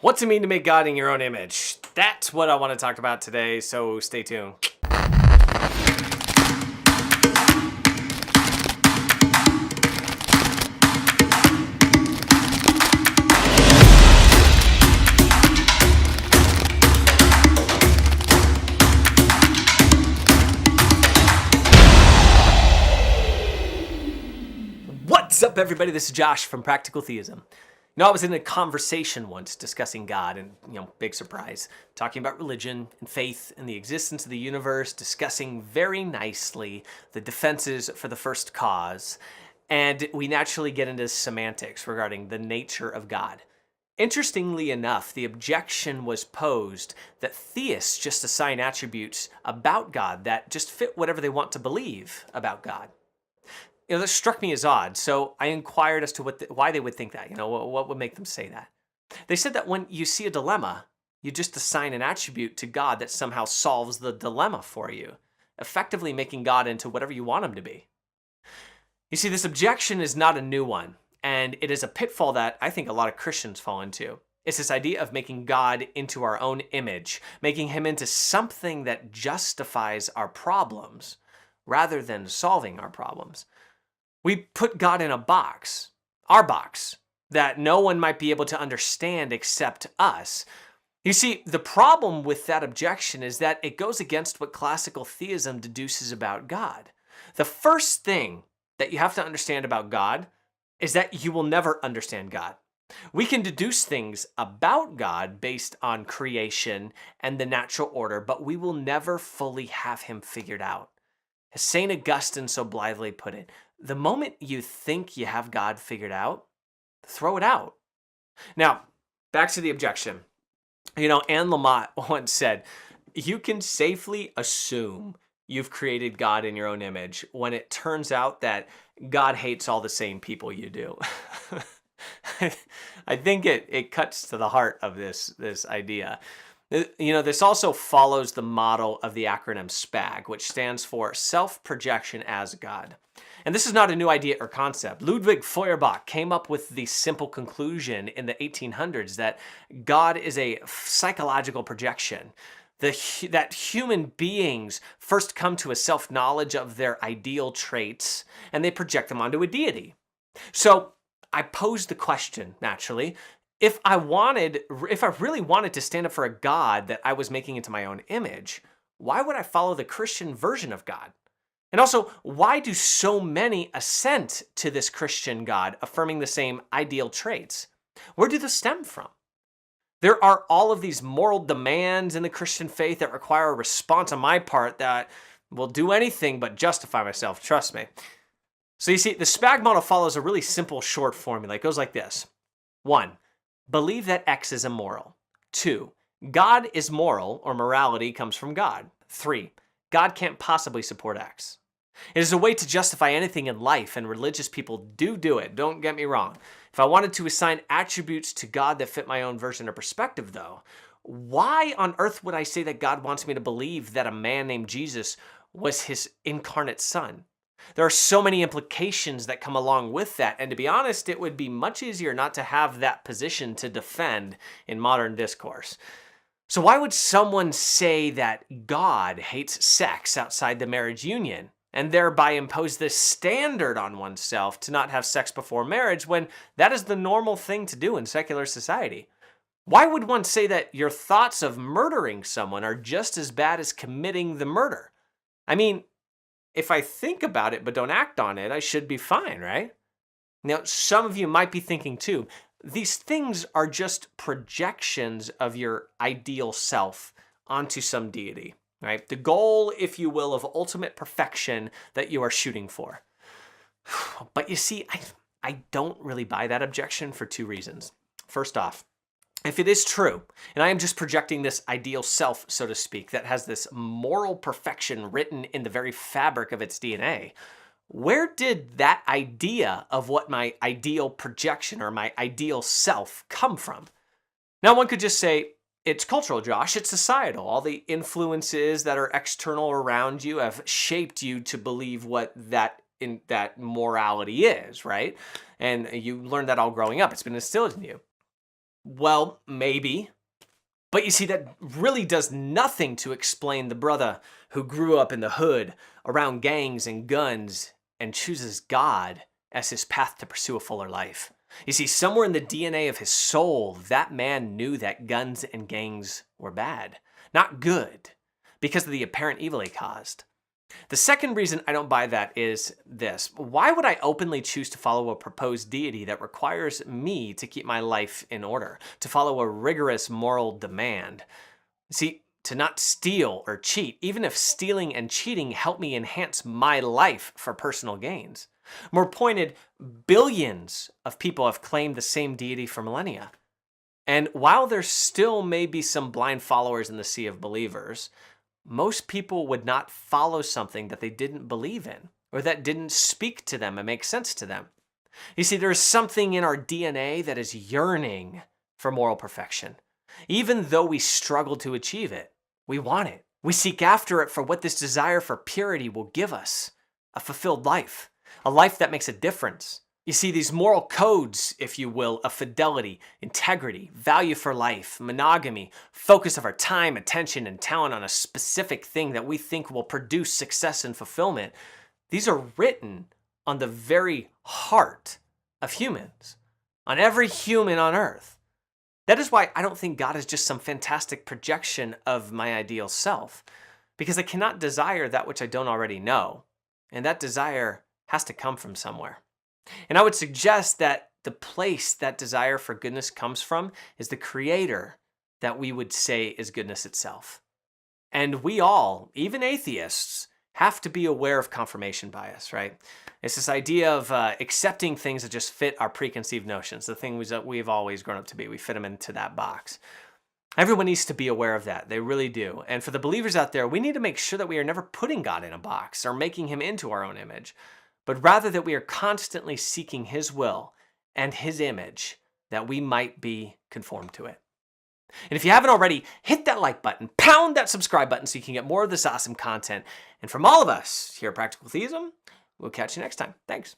What's it mean to make God in your own image? That's what I want to talk about today, so stay tuned. What's up, everybody? This is Josh from Practical Theism. I was in a conversation once discussing God and, big surprise, talking about religion and faith and the existence of the universe, discussing very nicely the defenses for the first cause, and we naturally get into semantics regarding the nature of God. Interestingly enough, the objection was posed that theists just assign attributes about God that just fit whatever they want to believe about God. That struck me as odd, so I inquired as to why they would think that. What would make them say that? They said that when you see a dilemma, you just assign an attribute to God that somehow solves the dilemma for you, effectively making God into whatever you want him to be. You see, this objection is not a new one, and it is a pitfall that I think a lot of Christians fall into. It's this idea of making God into our own image, making him into something that justifies our problems rather than solving our problems. We put God in a box, our box, that no one might be able to understand except us. You see, the problem with that objection is that it goes against what classical theism deduces about God. The first thing that you have to understand about God is that you will never understand God. We can deduce things about God based on creation and the natural order, but we will never fully have him figured out. As St. Augustine so blithely put it, the moment you think you have God figured out, throw it out. Now, back to the objection. Anne Lamott once said, you can safely assume you've created God in your own image when it turns out that God hates all the same people you do. I think it cuts to the heart of this idea. This also follows the model of the acronym SPAG, which stands for Self-Projection as God. And this is not a new idea or concept. Ludwig Feuerbach came up with the simple conclusion in the 1800s that God is a psychological projection, that human beings first come to a self-knowledge of their ideal traits, and they project them onto a deity. So I posed the question, naturally, if I really wanted to stand up for a God that I was making into my own image, why would I follow the Christian version of God? And also, why do so many assent to this Christian God affirming the same ideal traits? Where do they stem from? There are all of these moral demands in the Christian faith that require a response on my part that will do anything but justify myself, trust me. So you see, the SPAG model follows a really simple short formula. It goes like this. 1. Believe that X is immoral. 2. God is moral, or morality comes from God. 3. God can't possibly support X. It is a way to justify anything in life, and religious people do it. Don't get me wrong. If I wanted to assign attributes to God that fit my own version or perspective, though, why on earth would I say that God wants me to believe that a man named Jesus was his incarnate son? There are so many implications that come along with that, and to be honest, it would be much easier not to have that position to defend in modern discourse. So why would someone say that God hates sex outside the marriage union and thereby impose this standard on oneself to not have sex before marriage when that is the normal thing to do in secular society? Why would one say that your thoughts of murdering someone are just as bad as committing the murder? I mean, if I think about it but don't act on it, I should be fine, right? Now, some of you might be thinking too, these things are just projections of your ideal self onto some deity, right? The goal, if you will, of ultimate perfection that you are shooting for. But you see, I don't really buy that objection for 2 reasons. First off, if it is true, and I am just projecting this ideal self, so to speak, that has this moral perfection written in the very fabric of its DNA, where did that idea of what my ideal projection or my ideal self come from? Now, one could just say, it's cultural, Josh, it's societal. All the influences that are external around you have shaped you to believe what that morality is, right? And you learned that all growing up. It's been instilled in you. Well, maybe. But you see, that really does nothing to explain the brother who grew up in the hood, around gangs and guns, and chooses God as his path to pursue a fuller life. You see, somewhere in the DNA of his soul, that man knew that guns and gangs were bad, not good, because of the apparent evil they caused. The second reason I don't buy that is this. Why would I openly choose to follow a proposed deity that requires me to keep my life in order, to follow a rigorous moral demand? See, to not steal or cheat, even if stealing and cheating help me enhance my life for personal gains. More pointed, billions of people have claimed the same deity for millennia. And while there still may be some blind followers in the sea of believers, most people would not follow something that they didn't believe in or that didn't speak to them and make sense to them. You see, there is something in our DNA that is yearning for moral perfection. Even though we struggle to achieve it, we want it. We seek after it for what this desire for purity will give us: a fulfilled life, a life that makes a difference. You see, these moral codes, if you will, of fidelity, integrity, value for life, monogamy, focus of our time, attention, and talent on a specific thing that we think will produce success and fulfillment, these are written on the very heart of humans, on every human on earth. That is why I don't think God is just some fantastic projection of my ideal self, because I cannot desire that which I don't already know, and that desire has to come from somewhere. And I would suggest that the place that desire for goodness comes from is the Creator that we would say is goodness itself. And we all, even atheists, have to be aware of confirmation bias, right? It's this idea of accepting things that just fit our preconceived notions, the things that we've always grown up to be. We fit them into that box. Everyone needs to be aware of that. They really do. And for the believers out there, we need to make sure that we are never putting God in a box or making him into our own image, but rather that we are constantly seeking his will and his image, that we might be conformed to it. And if you haven't already, hit that like button, pound that subscribe button so you can get more of this awesome content. And from all of us here at Practical Theism, we'll catch you next time. Thanks.